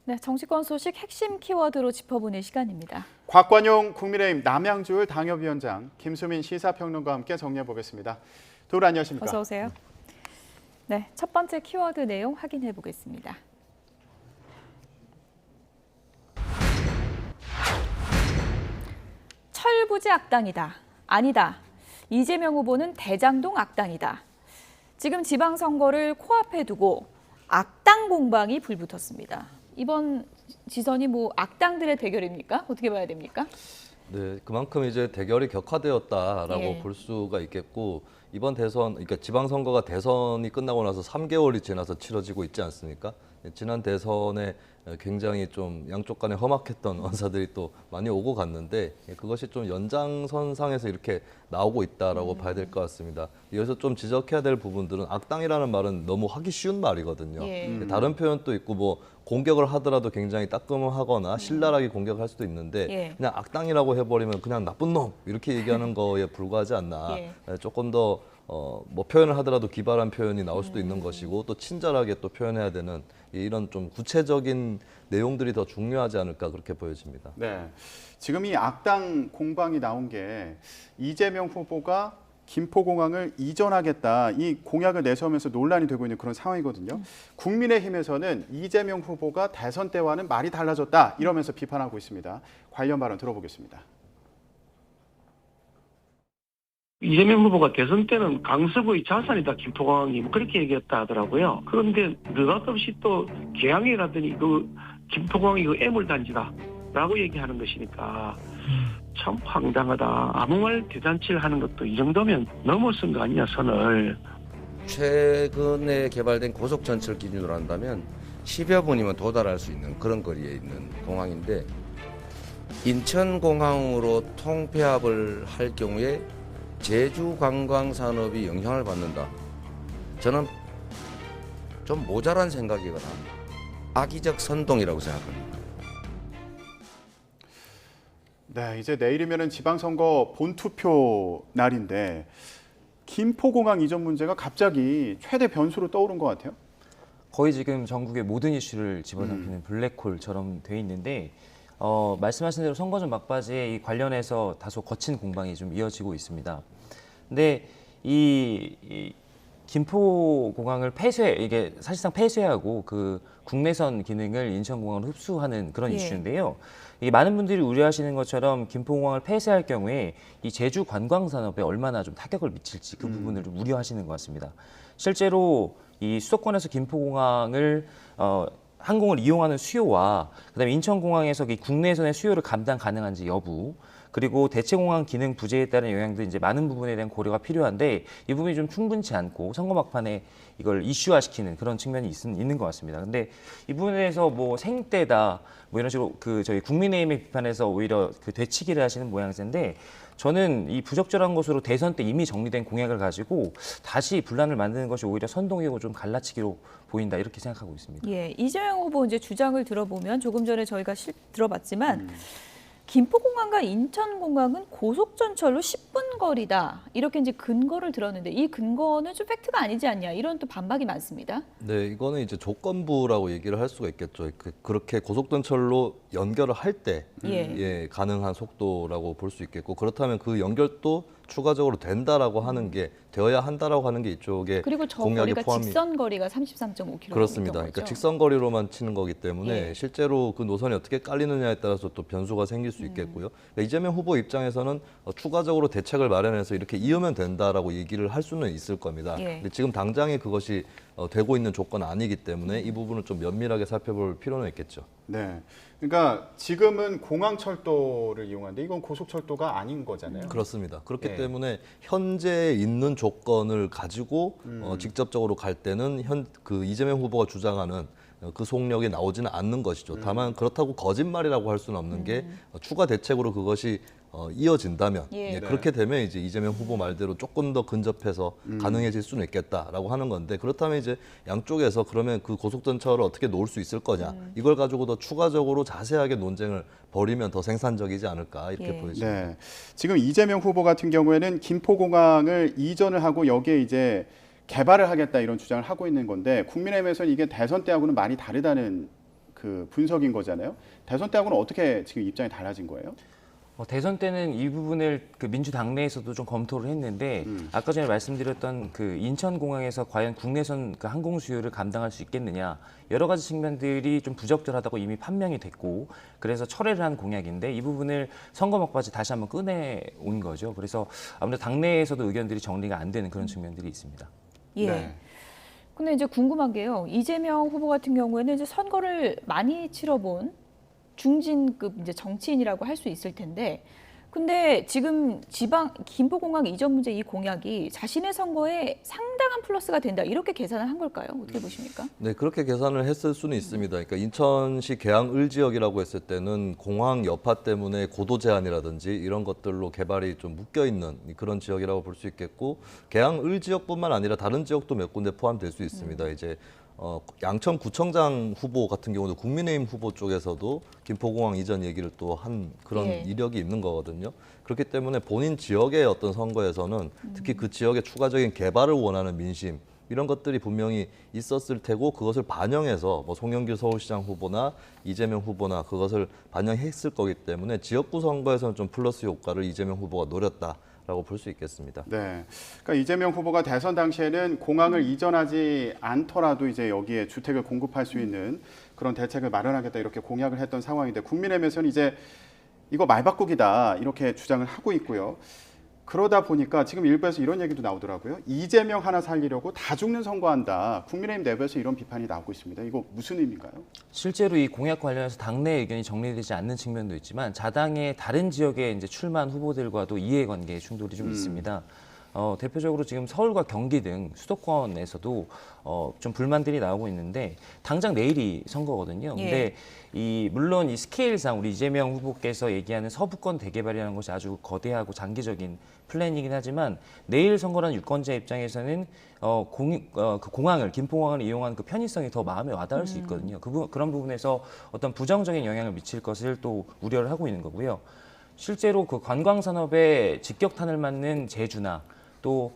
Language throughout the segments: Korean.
네, 정치권 소식 핵심 키워드로 짚어보는 시간입니다. 곽관용 국민의힘 남양주을 당협위원장, 김수민 시사평론가와 함께 정리해 보겠습니다. 두 분 안녕하십니까? 어서 오세요. 네, 첫 번째 키워드 내용 확인해 보겠습니다. 철부지 악당이다. 아니다. 이재명 후보는 대장동 악당이다. 지금 지방선거를 코앞에 두고 악당 공방이 불붙었습니다. 이번 지선이 악당들의 대결입니까? 어떻게 봐야 됩니까? 네, 그만큼 이제 대결이 격화되었다라고 예. 볼 수가 있겠고, 이번 대선, 그러니까 지방선거가 대선이 끝나고 나서 3개월이 지나서 치러지고 있지 않습니까? 지난 대선에 굉장히 좀 양쪽 간에 험악했던 언사들이 또 많이 오고 갔는데, 그것이 좀 연장선상에서 이렇게 나오고 있다라고 봐야 될 것 같습니다. 여기서 좀 지적해야 될 부분들은, 악당이라는 말은 너무 하기 쉬운 말이거든요. 예. 다른 표현도 있고, 뭐 공격을 하더라도 굉장히 따끔하거나 신랄하게 공격할 수도 있는데, 예. 그냥 악당이라고 해버리면 그냥 나쁜 놈 이렇게 얘기하는 거에 불과하지 않나. 예. 조금 더 뭐 표현을 하더라도 기발한 표현이 나올 수도 있는 것이고, 또 친절하게 또 표현해야 되는 이런 좀 구체적인 내용들이 더 중요하지 않을까, 그렇게 보여집니다. 네, 지금 이 악당 공방이 나온 게 이재명 후보가 김포공항을 이전하겠다, 이 공약을 내세우면서 논란이 되고 있는 그런 상황이거든요. 국민의힘에서는 이재명 후보가 대선 때와는 말이 달라졌다 이러면서 비판하고 있습니다. 관련 발언 들어보겠습니다. 이재명 후보가 대선 때는 강서구의 자산이다, 김포공항이 그렇게 얘기했다 하더라고요. 그런데 느닷없이 또 개항에 가더니 그 김포공항이 그 애물단지다라고 얘기하는 것이니까 참 황당하다. 아무 말 대잔치를 하는 것도 이 정도면 넘어선 거 아니냐, 선을. 최근에 개발된 고속전철 기준으로 한다면 10여 분이면 도달할 수 있는 그런 거리에 있는 공항인데, 인천공항으로 통폐합을 할 경우에 제주 관광 산업이 영향을 받는다. 저는 좀 모자란 생각이거나 악의적 선동이라고 생각합니다. 네, 이제 내일이면은 지방선거 본투표 날인데 김포공항 이전 문제가 갑자기 최대 변수로 떠오른 것 같아요. 거의 지금 전국의 모든 이슈를 집어삼키는 블랙홀처럼 돼 있는데, 말씀하신 대로 선거전 막바지에 이 관련해서 다소 거친 공방이 좀 이어지고 있습니다. 근데 이 김포공항을 이게 사실상 폐쇄하고 그 국내선 기능을 인천공항으로 흡수하는 그런 예. 이슈인데요. 이게 많은 분들이 우려하시는 것처럼 김포공항을 폐쇄할 경우에 이 제주 관광 산업에 얼마나 좀 타격을 미칠지 그 부분을 좀 우려하시는 것 같습니다. 실제로 이 수도권에서 김포공항을 항공을 이용하는 수요와 그다음에 인천공항에서 이 국내선의 수요를 감당 가능한지 여부, 그리고 대체공항 기능 부재에 따른 영향도 이제 많은 부분에 대한 고려가 필요한데, 이 부분이 좀 충분치 않고 선거 막판에 이걸 이슈화시키는 그런 측면이 있는 것 같습니다. 근데 이 부분에 대해서 뭐 생떼다 뭐 이런 식으로 저희 국민의힘의 비판에서 오히려 되치기를 하시는 모양새인데, 저는 이 부적절한 것으로 대선 때 이미 정리된 공약을 가지고 다시 분란을 만드는 것이 오히려 선동이고 좀 갈라치기로 보인다, 이렇게 생각하고 있습니다. 예, 이재명 후보 이제 주장을 들어보면 조금 전에 저희가 들어봤지만 김포공항과 인천공항은 고속전철로 10분 거리다, 이렇게 이제 근거를 들었는데 이 근거는 좀 팩트가 아니지 않냐, 이런 또 반박이 많습니다. 네, 이거는 이제 조건부라고 얘기를 할 수가 있겠죠. 그렇게 고속전철로 연결을 할 때 예. 가능한 속도라고 볼 수 있겠고, 그렇다면 그 연결도 추가적으로 된다라고 하는 게, 되어야 한다라고 하는 게 이쪽에 그리고 저 공약에 거리가 포함이. 직선 거리가 33.5km. 그렇습니다. 그러니까 직선 거리로만 치는 거기 때문에 예. 실제로 그 노선이 어떻게 깔리느냐에 따라서 또 변수가 생길 수 있겠고요. 그러니까 이재명 후보 입장에서는 추가적으로 대책을 마련해서 이렇게 이으면 된다라고 얘기를 할 수는 있을 겁니다. 예. 근데 지금 당장에 그것이 되고 있는 조건은 아니기 때문에 이 부분을 좀 면밀하게 살펴볼 필요는 있겠죠. 네, 그러니까 지금은 공항철도를 이용하는데 이건 고속철도가 아닌 거잖아요. 그렇습니다. 그렇기 예. 때문에 현재 있는 조건을 가지고 직접적으로 갈 때는 그 이재명 후보가 주장하는 그 속력이 나오지는 않는 것이죠. 다만 그렇다고 거짓말이라고 할 수는 없는 게, 추가 대책으로 그것이 이어진다면, 예. 그렇게 되면 이제 이재명 후보 말대로 조금 더 근접해서 가능해질 수는 있겠다라고 하는 건데, 그렇다면 이제 양쪽에서 그러면 그 고속전철을 어떻게 놓을 수 있을 거냐, 이걸 가지고 더 추가적으로 자세하게 논쟁을 벌이면 더 생산적이지 않을까, 이렇게 예. 보여집니다. 네, 지금 이재명 후보 같은 경우에는 김포공항을 이전을 하고 여기에 이제 개발을 하겠다 이런 주장을 하고 있는 건데, 국민의힘에서는 이게 대선 때하고는 많이 다르다는 그 분석인 거잖아요. 대선 때하고는 어떻게 지금 입장이 달라진 거예요? 대선 때는 이 부분을 그 민주당 내에서도 좀 검토를 했는데 아까 전에 말씀드렸던 그 인천공항에서 과연 국내선 그 항공 수요를 감당할 수 있겠느냐 여러 가지 측면들이 좀 부적절하다고 이미 판명이 됐고 그래서 철회를 한 공약인데 이 부분을 선거 막바지 다시 한번 꺼내온 거죠. 그래서 아무래도 당내에서도 의견들이 정리가 안 되는 그런 측면들이 있습니다. 예. 네. 근데 이제 궁금한 게요. 이재명 후보 같은 경우에는 이제 선거를 많이 치러본 중진급 이제 정치인이라고 할 수 있을 텐데, 근데 지금 김포공항 이전 문제 이 공약이 자신의 선거에 상당한 플러스가 된다 이렇게 계산을 한 걸까요? 어떻게 보십니까? 네, 그렇게 계산을 했을 수는 있습니다. 그러니까 인천시 계양을 지역이라고 했을 때는 공항 여파 때문에 고도 제한이라든지 이런 것들로 개발이 좀 묶여 있는 그런 지역이라고 볼 수 있겠고, 계양을 지역뿐만 아니라 다른 지역도 몇 군데 포함될 수 있습니다. 이제 양천구청장 후보 같은 경우도 국민의힘 후보 쪽에서도 김포공항 이전 얘기를 또 한 그런 예. 이력이 있는 거거든요. 그렇기 때문에 본인 지역의 어떤 선거에서는 특히 그 지역의 추가적인 개발을 원하는 민심 이런 것들이 분명히 있었을 테고 그것을 반영해서 뭐 송영길 서울시장 후보나 이재명 후보나 그것을 반영했을 거기 때문에 지역구 선거에서는 좀 플러스 효과를 이재명 후보가 노렸다. 라고 볼 수 있겠습니다. 네, 그러니까 이재명 후보가 대선 당시에는 공항을 이전하지 않더라도 이제 여기에 주택을 공급할 수 있는 그런 대책을 마련하겠다 이렇게 공약을 했던 상황인데 국민의힘에서는 이제 이거 말바꾸기다 이렇게 주장을 하고 있고요. 그러다 보니까 지금 일부에서 이런 얘기도 나오더라고요. 이재명 하나 살리려고 다 죽는 선거한다. 국민의힘 내부에서 이런 비판이 나오고 있습니다. 이거 무슨 의미인가요? 실제로 이 공약 관련해서 당내 의견이 정리되지 않는 측면도 있지만 자당의 다른 지역에 이제 출마한 후보들과도 이해관계 충돌이 좀 있습니다. 대표적으로 지금 서울과 경기 등 수도권에서도 좀 불만들이 나오고 있는데 당장 내일이 선거거든요. 근데 물론 이 스케일상 우리 이재명 후보께서 얘기하는 서부권 대개발이라는 것이 아주 거대하고 장기적인 플랜이긴 하지만 내일 선거라는 유권자 입장에서는 그 공항을 김포공항을 이용한 그 편의성이 더 마음에 와닿을 수 있거든요. 그런 부분에서 어떤 부정적인 영향을 미칠 것을 또 우려를 하고 있는 거고요. 실제로 그 관광 산업에 직격탄을 맞는 제주나 또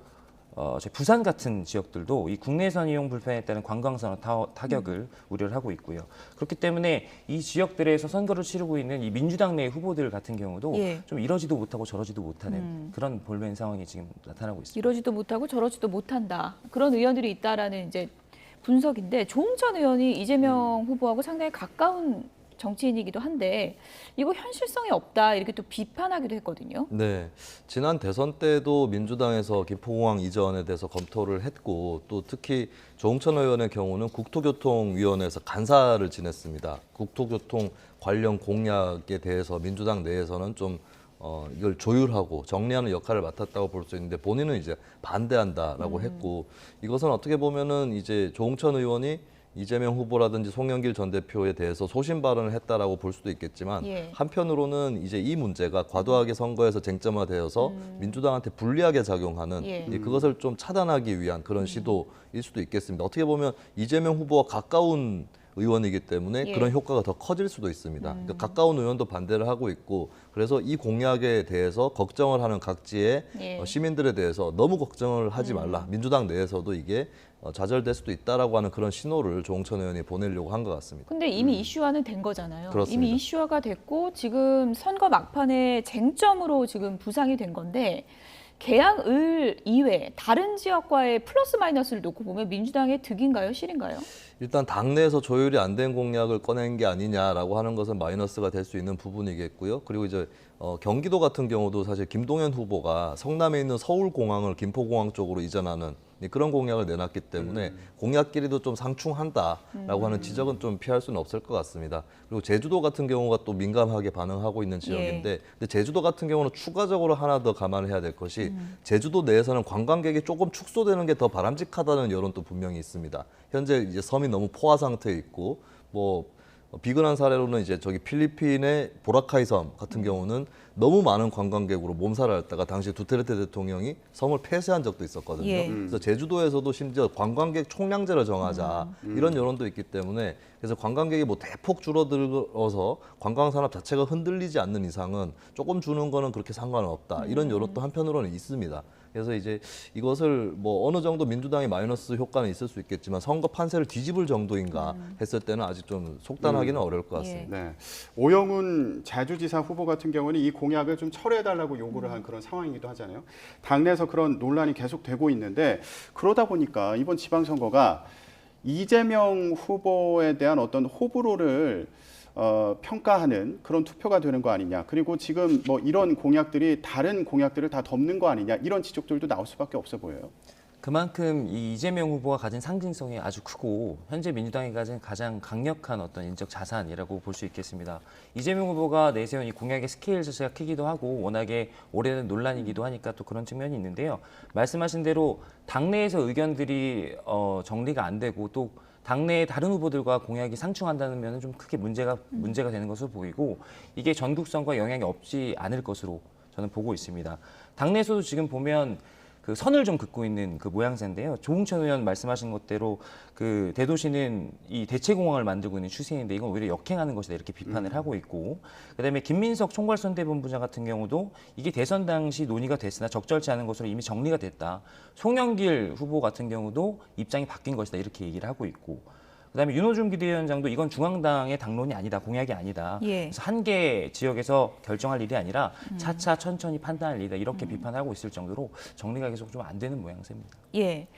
저희 부산 같은 지역들도 이 국내선 이용 불편에 따른 관광산업 타격을 우려를 하고 있고요. 그렇기 때문에 이 지역들에서 선거를 치르고 있는 이 민주당 내 후보들 같은 경우도 좀 이러지도 못하고 저러지도 못하는 그런 볼멘 상황이 지금 나타나고 있습니다. 이러지도 못하고 저러지도 못한다. 그런 의원들이 있다라는 이제 분석인데 조홍천 의원이 이재명 후보하고 상당히 가까운 정치인이기도 한데 이거 현실성이 없다 이렇게 또 비판하기도 했거든요. 네, 지난 대선 때도 민주당에서 김포공항 이전에 대해서 검토를 했고 또 특히 조홍천 의원의 경우는 국토교통위원회에서 간사를 지냈습니다. 국토교통 관련 공약에 대해서 민주당 내에서는 좀 이걸 조율하고 정리하는 역할을 맡았다고 볼 수 있는데 본인은 이제 반대한다라고 했고 이것은 어떻게 보면은 이제 조홍천 의원이 이재명 후보라든지 송영길 전 대표에 대해서 소신 발언을 했다라고 볼 수도 있겠지만 한편으로는 이제 이 문제가 과도하게 선거에서 쟁점화되어서 민주당한테 불리하게 작용하는 그것을 좀 차단하기 위한 그런 시도일 수도 있겠습니다. 어떻게 보면 이재명 후보와 가까운 의원이기 때문에 그런 효과가 더 커질 수도 있습니다. 그러니까 가까운 의원도 반대를 하고 있고 그래서 이 공약에 대해서 걱정을 하는 각지의 시민들에 대해서 너무 걱정을 하지 말라. 민주당 내에서도 이게 좌절될 수도 있다라고 하는 그런 신호를 조홍천 의원이 보내려고 한 것 같습니다. 근데 이미 이슈화는 된 거잖아요. 그렇습니다. 이미 이슈화가 됐고 지금 선거 막판에 쟁점으로 지금 부상이 된 건데 계양을 이외 다른 지역과의 플러스 마이너스를 놓고 보면 민주당의 득인가요, 실인가요? 일단 당내에서 조율이 안 된 공약을 꺼낸 게 아니냐라고 하는 것은 마이너스가 될 수 있는 부분이겠고요. 그리고 이제 경기도 같은 경우도 사실 김동연 후보가 성남에 있는 서울공항을 김포공항 쪽으로 이전하는 그런 공약을 내놨기 때문에 공약끼리도 좀 상충한다라고 하는 지적은 좀 피할 수는 없을 것 같습니다. 그리고 제주도 같은 경우가 또 민감하게 반응하고 있는 지역인데 근데 제주도 같은 경우는 추가적으로 하나 더 감안해야 될 것이 제주도 내에서는 관광객이 조금 축소되는 게 더 바람직하다는 여론도 분명히 있습니다. 현재 이제 섬이 너무 포화 상태에 있고 뭐 비근한 사례로는 이제 저기 필리핀의 보라카이 섬 같은 경우는 너무 많은 관광객으로 몸살을 앓다가 당시 두테르테 대통령이 섬을 폐쇄한 적도 있었거든요. 그래서 제주도에서도 심지어 관광객 총량제를 정하자 이런 여론도 있기 때문에 그래서 관광객이 뭐 대폭 줄어들어서 관광 산업 자체가 흔들리지 않는 이상은 조금 주는 거는 그렇게 상관은 없다. 이런 여론도 한편으로는 있습니다. 그래서 이제 이것을 뭐 어느 정도 민주당이 마이너스 효과는 있을 수 있겠지만 선거 판세를 뒤집을 정도인가 했을 때는 아직 좀 속단하기는 어려울 것 같습니다. 네. 오영훈 제주지사 후보 같은 경우는 이 공약을 좀 철회해달라고 요구를 한 그런 상황이기도 하잖아요. 당내에서 그런 논란이 계속되고 있는데 그러다 보니까 이번 지방선거가 이재명 후보에 대한 어떤 호불호를 평가하는 그런 투표가 되는 거 아니냐. 그리고 지금 뭐 이런 공약들이 다른 공약들을 다 덮는 거 아니냐. 이런 지적들도 나올 수밖에 없어 보여요. 그만큼 이 이재명 후보가 가진 상징성이 아주 크고 현재 민주당이 가진 가장 강력한 어떤 인적 자산이라고 볼 수 있겠습니다. 이재명 후보가 내세운 이 공약의 스케일 자체가 크기도 하고 워낙에 오래된 논란이기도 하니까 또 그런 측면이 있는데요. 말씀하신 대로 당내에서 의견들이 정리가 안 되고 또 당내의 다른 후보들과 공약이 상충한다는 면은 좀 크게 문제가 되는 것으로 보이고 이게 전국 선거에 영향이 없지 않을 것으로 저는 보고 있습니다. 당내에서도 지금 보면 그 선을 좀 긋고 있는 그 모양새인데요. 조홍천 의원 말씀하신 것대로 그 대도시는 이 대체공항을 만들고 있는 추세인데 이건 오히려 역행하는 것이다 이렇게 비판을 하고 있고 그다음에 김민석 총괄선대본부장 같은 경우도 이게 대선 당시 논의가 됐으나 적절치 않은 것으로 이미 정리가 됐다. 송영길 후보 같은 경우도 입장이 바뀐 것이다 이렇게 얘기를 하고 있고 그다음에 윤호중 비대위원장도 이건 중앙당의 당론이 아니다, 공약이 아니다. 예. 그래서 한 개 지역에서 결정할 일이 아니라 차차 천천히 판단할 일이다 이렇게 비판하고 있을 정도로 정리가 계속 좀 안 되는 모양새입니다. 예.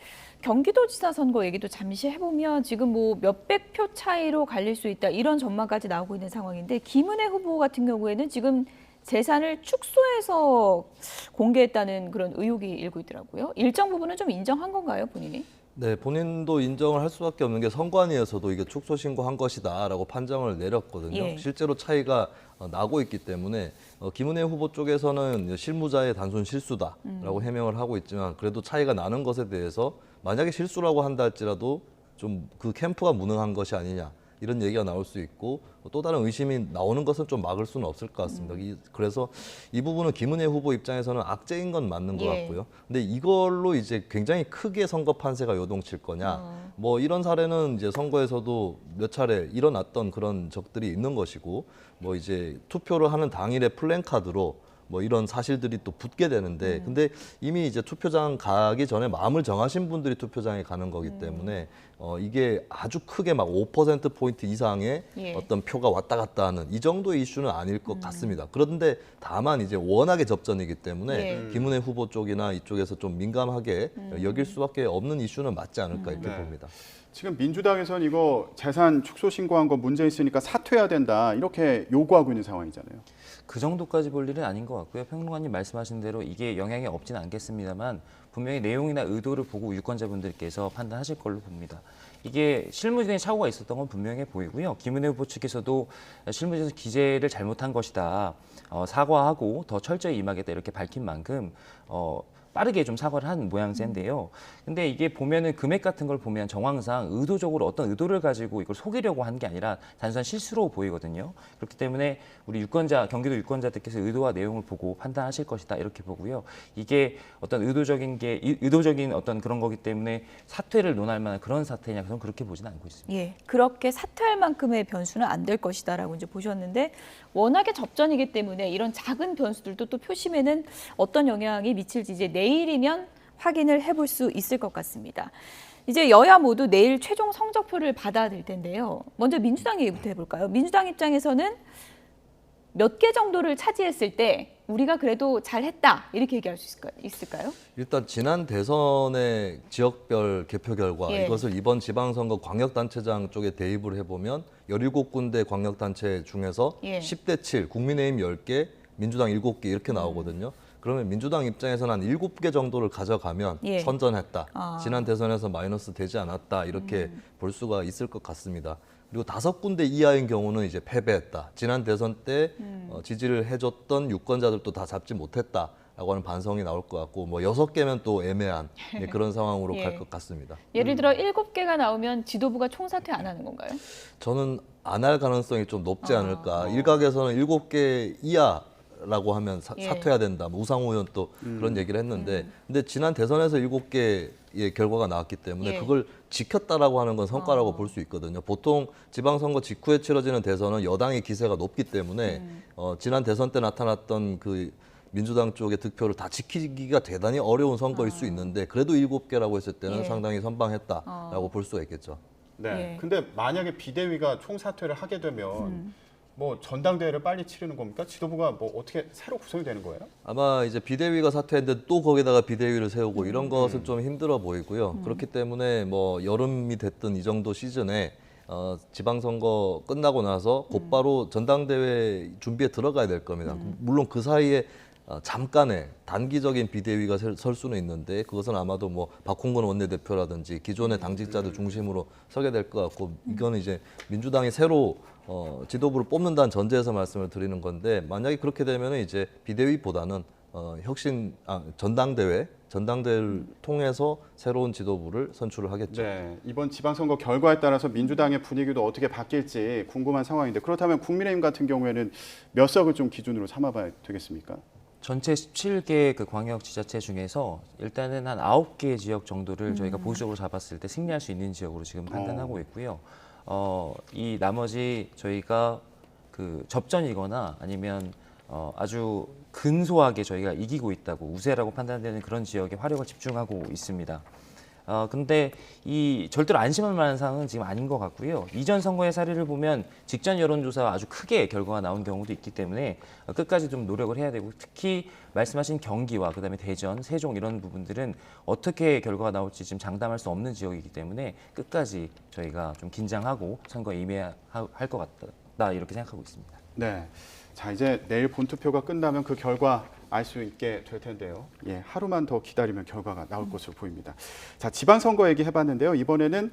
경기도지사 선거 얘기도 잠시 해보면 지금 뭐 몇백 표 차이로 갈릴 수 있다 이런 전망까지 나오고 있는 상황인데 김은혜 후보 같은 경우에는 지금 재산을 축소해서 공개했다는 그런 의혹이 일고 있더라고요. 일정 부분은 좀 인정한 건가요, 본인이? 네, 본인도 인정을 할 수밖에 없는 게 선관위에서도 이게 축소 신고한 것이다라고 판정을 내렸거든요. 예. 실제로 차이가 나고 있기 때문에 김은혜 후보 쪽에서는 실무자의 단순 실수다라고 해명을 하고 있지만 그래도 차이가 나는 것에 대해서 만약에 실수라고 한다 할지라도 좀 그 캠프가 무능한 것이 아니냐 이런 얘기가 나올 수 있고 또 다른 의심이 나오는 것은 좀 막을 수는 없을 것 같습니다. 그래서 이 부분은 김은혜 후보 입장에서는 악재인 건 맞는 것 예. 같고요. 근데 이걸로 이제 굉장히 크게 선거 판세가 요동칠 거냐. 뭐 이런 사례는 이제 선거에서도 몇 차례 일어났던 그런 적들이 있는 것이고 뭐 이제 투표를 하는 당일에 플랜카드로 뭐 이런 사실들이 또 붙게 되는데 근데 이미 이제 투표장 가기 전에 마음을 정하신 분들이 투표장에 가는 거기 때문에 이게 아주 크게 막 5%포인트 이상의 예. 어떤 표가 왔다 갔다 하는 이 정도의 이슈는 아닐 것 같습니다. 그런데 다만 이제 워낙에 접전이기 때문에 예. 김은혜 후보 쪽이나 이쪽에서 좀 민감하게 여길 수밖에 없는 이슈는 맞지 않을까 이렇게 네. 봅니다. 지금 민주당에서는 이거 재산 축소 신고한 거 문제 있으니까 사퇴해야 된다 이렇게 요구하고 있는 상황이잖아요. 그 정도까지 볼 일은 아닌 것 같고요. 평론가님 말씀하신 대로 이게 영향이 없지는 않겠습니다만 분명히 내용이나 의도를 보고 유권자분들께서 판단하실 걸로 봅니다. 이게 실무진의 착오가 있었던 건 분명해 보이고요. 김은혜 후보 측에서도 실무진에서 기재를 잘못한 것이다. 사과하고 더 철저히 임하겠다 이렇게 밝힌 만큼 빠르게 좀 사과를 한 모양새인데요. 근데 이게 보면은 금액 같은 걸 보면 정황상 의도적으로 어떤 의도를 가지고 이걸 속이려고 한 게 아니라 단순한 실수로 보이거든요. 그렇기 때문에 우리 경기도 유권자들께서 의도와 내용을 보고 판단하실 것이다 이렇게 보고요. 이게 어떤 의도적인 어떤 그런 거기 때문에 사퇴를 논할 만한 그런 사태냐 저는 그렇게 보지는 않고 있습니다. 예, 그렇게 사퇴할 만큼의 변수는 안 될 것이다라고 이제 보셨는데 워낙에 접전이기 때문에 이런 작은 변수들도 또 표심에는 어떤 영향이 미칠지 이제 내일이면 확인을 해볼 수 있을 것 같습니다. 이제 여야 모두 내일 최종 성적표를 받아야 될 텐데요. 먼저 민주당 얘기부터 해볼까요? 민주당 입장에서는 몇 개 정도를 차지했을 때 우리가 그래도 잘했다 이렇게 얘기할 수 있을까요? 일단 지난 대선의 지역별 개표 결과 예. 이것을 이번 지방선거 광역단체장 쪽에 대입을 해보면 17군데 광역단체 중에서 예. 10대 7, 국민의힘 10개, 민주당 7개 이렇게 나오거든요. 그러면 민주당 입장에서는 한 7개 정도를 가져가면 예. 선전했다. 아. 지난 대선에서 마이너스 되지 않았다. 이렇게 볼 수가 있을 것 같습니다. 그리고 5군데 이하인 경우는 이제 패배했다. 지난 대선 때 지지를 해줬던 유권자들도 다 잡지 못했다라고 하는 반성이 나올 것 같고 뭐 6개면 또 애매한 그런 상황으로 예. 갈 것 같습니다. 예를 들어 7개가 나오면 지도부가 총사퇴 안 하는 건가요? 저는 안 할 가능성이 좀 높지 아. 않을까. 일각에서는 7개 이하라고 하면 예. 사퇴해야 된다. 뭐 우상호 의원 또 그런 얘기를 했는데 근데 지난 대선에서 7개의 결과가 나왔기 때문에 예. 그걸 지켰다라고 하는 건 성과라고 볼 수 있거든요. 보통 지방선거 직후에 치러지는 대선은 여당의 기세가 높기 때문에 지난 대선 때 나타났던 그 민주당 쪽의 득표를 다 지키기가 대단히 어려운 선거일 수 있는데 그래도 7개라고 했을 때는 예. 상당히 선방했다라고 볼 수가 있겠죠. 네. 예. 근데 만약에 비대위가 총사퇴를 하게 되면 뭐 전당대회를 빨리 치르는 겁니까? 지도부가 뭐 어떻게 새로 구성이 되는 거예요? 아마 이제 비대위가 사퇴했는데 또 거기다가 비대위를 세우고 이런 것은 좀 힘들어 보이고요. 그렇기 때문에 뭐 여름이 됐든 이 정도 시즌에 지방선거 끝나고 나서 곧바로 전당대회 준비에 들어가야 될 겁니다. 물론 그 사이에 잠깐의 단기적인 비대위가 설 수는 있는데 그것은 아마도 뭐 박홍근 원내대표라든지 기존의 당직자들 중심으로 서게 될 것 같고 이거는 이제 민주당이 새로 지도부를 뽑는다는 전제에서 말씀을 드리는 건데 만약에 그렇게 되면 이제 비대위보다는 전당대회를 통해서 새로운 지도부를 선출을 하겠죠. 네. 이번 지방선거 결과에 따라서 민주당의 분위기도 어떻게 바뀔지 궁금한 상황인데 그렇다면 국민의힘 같은 경우에는 몇 석을 좀 기준으로 삼아봐야 되겠습니까? 전체 17개 그 광역 지자체 중에서 일단은 한 9개 지역 정도를 저희가 보수적으로 잡았을 때 승리할 수 있는 지역으로 지금 판단하고 있고요. 이 나머지 저희가 그 접전이거나 아니면 아주 근소하게 저희가 이기고 있다고 우세라고 판단되는 그런 지역에 화력을 집중하고 있습니다. 근데 이 절대로 안심할 만한 상황은 지금 아닌 것 같고요. 이전 선거의 사례를 보면 직전 여론조사와 아주 크게 결과가 나온 경우도 있기 때문에 끝까지 좀 노력을 해야 되고 특히 말씀하신 경기와 그다음에 대전, 세종 이런 부분들은 어떻게 결과가 나올지 지금 장담할 수 없는 지역이기 때문에 끝까지 저희가 좀 긴장하고 선거에 임해야 할 것 같다 이렇게 생각하고 있습니다. 네. 자, 이제 내일 본투표가 끝나면 그 결과 알 수 있게 될 텐데요. 예, 하루만 더 기다리면 결과가 나올 것으로 보입니다. 자, 지방선거 얘기해봤는데요. 이번에는